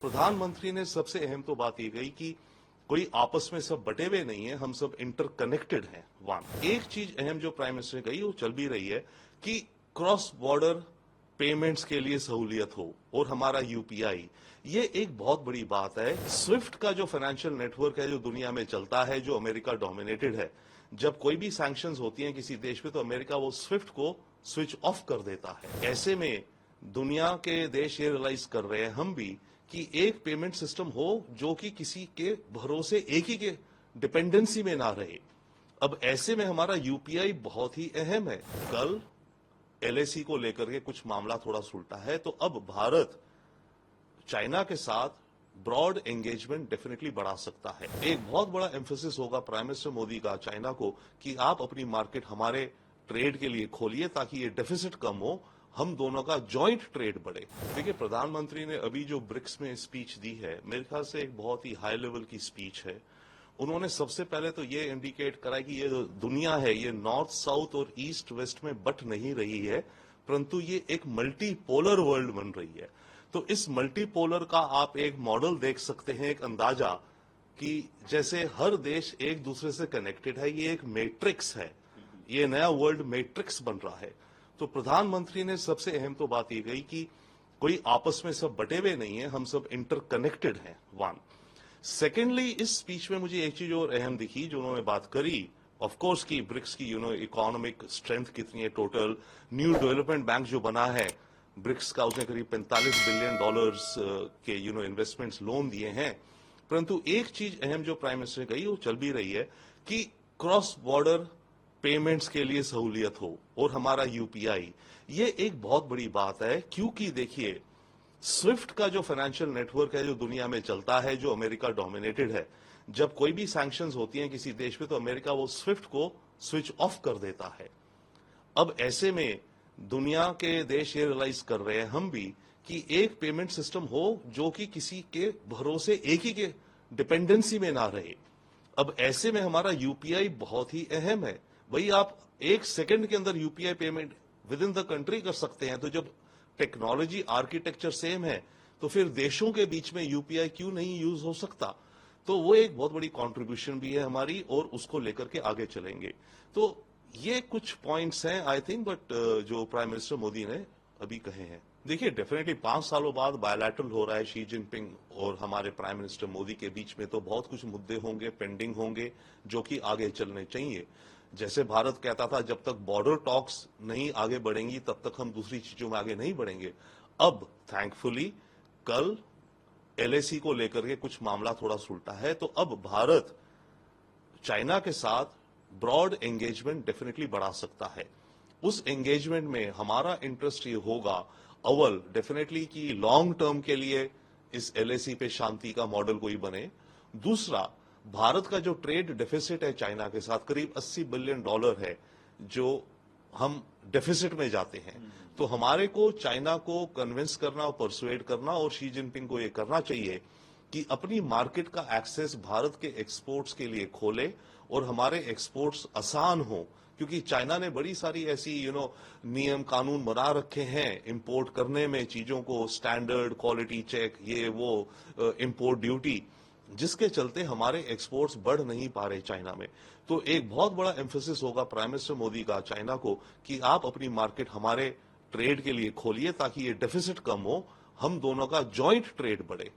प्रधानमंत्री ने सबसे अहम तो बात ये कही कि कोई आपस में सब बटे हुए नहीं है, हम सब इंटरकनेक्टेड हैं। वन एक चीज अहम जो प्राइम मिनिस्टर ने कही वो चल भी रही है कि क्रॉस बॉर्डर पेमेंट्स के लिए सहूलियत हो और हमारा यूपीआई, ये एक बहुत बड़ी बात है। स्विफ्ट का जो फाइनेंशियल नेटवर्क है जो दुनिया में चलता है, जो अमेरिका डोमिनेटेड है, जब कोई भी सैंक्शंस होती हैं किसी देश पे तो अमेरिका वो स्विफ्ट को स्विच ऑफ कर देता है। ऐसे में दुनिया के देश ये रियलाइज कर रहे हैं, हम भी, कि एक पेमेंट सिस्टम हो जो कि किसी के भरोसे एक ही के डिपेंडेंसी में ना रहे। अब ऐसे में हमारा यूपीआई बहुत ही अहम है। कल एलएसी को लेकर के कुछ मामला थोड़ा सुलटा है, तो अब भारत चाइना के साथ ब्रॉड एंगेजमेंट डेफिनेटली बढ़ा सकता है। एक बहुत बड़ा एम्फेसिस होगा प्राइम मिनिस्टर मोदी का चाइना को कि आप अपनी मार्केट हमारे ट्रेड के लिए खोलिए ताकि ये डेफिसिट कम हो, हम दोनों का जॉइंट ट्रेड बढ़े। देखिए, प्रधानमंत्री ने अभी जो ब्रिक्स में स्पीच दी है, मेरे ख्याल से एक बहुत ही हाई लेवल की स्पीच है। उन्होंने सबसे पहले तो ये इंडिकेट करा कि ये जो दुनिया है ये नॉर्थ साउथ और ईस्ट वेस्ट में बट नहीं रही है, परंतु ये एक मल्टीपोलर वर्ल्ड बन रही है। तो इस मल्टीपोलर का आप एक मॉडल देख सकते हैं, एक अंदाजा कि जैसे हर देश एक दूसरे से कनेक्टेड है, ये एक मैट्रिक्स है, ये नया वर्ल्ड मैट्रिक्स बन रहा है। तो प्रधानमंत्री ने सबसे अहम तो बात ये कही कि कोई आपस में सब बटे हुए नहीं है, हम सब इंटरकनेक्टेड हैं। वन सेकेंडली, इस स्पीच में मुझे एक चीज और अहम दिखी जो उन्होंने बात करी, ऑफ कोर्स की ब्रिक्स की इकोनॉमिक स्ट्रेंथ कितनी है, टोटल न्यू डेवलपमेंट बैंक जो बना है ब्रिक्स का, उसने करीब $45 बिलियन के इन्वेस्टमेंट्स लोन दिए हैं। परंतु एक चीज अहम जो प्राइम मिनिस्टर ने कही वो चल भी रही है कि क्रॉस बॉर्डर पेमेंट्स के लिए सहूलियत हो और हमारा यूपीआई, ये एक बहुत बड़ी बात है। क्योंकि देखिए, स्विफ्ट का जो फाइनेंशियल नेटवर्क है जो दुनिया में चलता है, जो अमेरिका डोमिनेटेड है, जब कोई भी सैंक्शंस होती हैं किसी देश पे तो अमेरिका वो स्विफ्ट को स्विच ऑफ कर देता है। अब ऐसे में दुनिया के देश ये रियलाइज कर रहे हैं, हम भी, कि एक पेमेंट सिस्टम हो जो कि किसी के भरोसे एक ही के डिपेंडेंसी में ना रहे। अब ऐसे में हमारा यूपीआई बहुत ही अहम है। वही आप एक सेकंड के अंदर UPI payment with in the country कर सकते हैं। तो जब टेक्नोलॉजी आर्किटेक्चर सेम है तो फिर देशों के बीच में यूपीआई क्यों नहीं यूज हो सकता। तो वो एक बहुत बड़ी कंट्रीब्यूशन भी है हमारी और उसको लेकर के आगे चलेंगे। तो ये कुछ पॉइंट्स हैं आई थिंक, बट जो प्राइम मिनिस्टर मोदी ने अभी कहे हैं। देखिए, डेफिनेटली 5 सालों बाद बायलैटरल हो रहा है शी जिनपिंग और हमारे प्राइम मिनिस्टर मोदी के बीच में, तो बहुत कुछ मुद्दे होंगे, पेंडिंग होंगे, जो कि आगे चलने चाहिए। जैसे भारत कहता था जब तक बॉर्डर टॉक्स नहीं आगे बढ़ेंगी तब तक हम दूसरी चीजों में आगे नहीं बढ़ेंगे। अब थैंकफुली कल एलएसी को लेकर के कुछ मामला थोड़ा सुलटा है, तो अब भारत चाइना के साथ ब्रॉड एंगेजमेंट डेफिनेटली बढ़ा सकता है। उस एंगेजमेंट में हमारा इंटरेस्ट ये होगा, अव्वल डेफिनेटली कि लॉन्ग टर्म के लिए इस एलएसी पे शांति का मॉडल कोई बने। दूसरा, भारत का जो ट्रेड डेफिसिट है चाइना के साथ करीब $80 बिलियन है जो हम डेफिसिट में जाते हैं। तो हमारे को चाइना को कन्विंस करना और परसुएड करना और शी जिनपिंग को ये करना चाहिए कि अपनी मार्केट का एक्सेस भारत के एक्सपोर्ट्स के लिए खोले और हमारे एक्सपोर्ट्स आसान हो। क्योंकि चाइना ने बड़ी सारी ऐसी नियम कानून बना रखे हैं इंपोर्ट करने में, चीजों को स्टैंडर्ड, क्वालिटी चेक, ये वो, इंपोर्ट ड्यूटी, जिसके चलते हमारे एक्सपोर्ट्स बढ़ नहीं पा रहे चाइना में। तो एक बहुत बड़ा एम्फेसिस होगा प्राइम मिनिस्टर मोदी का चाइना को कि आप अपनी मार्केट हमारे ट्रेड के लिए खोलिए ताकि ये डेफिसिट कम हो, हम दोनों का जॉइंट ट्रेड बढ़े।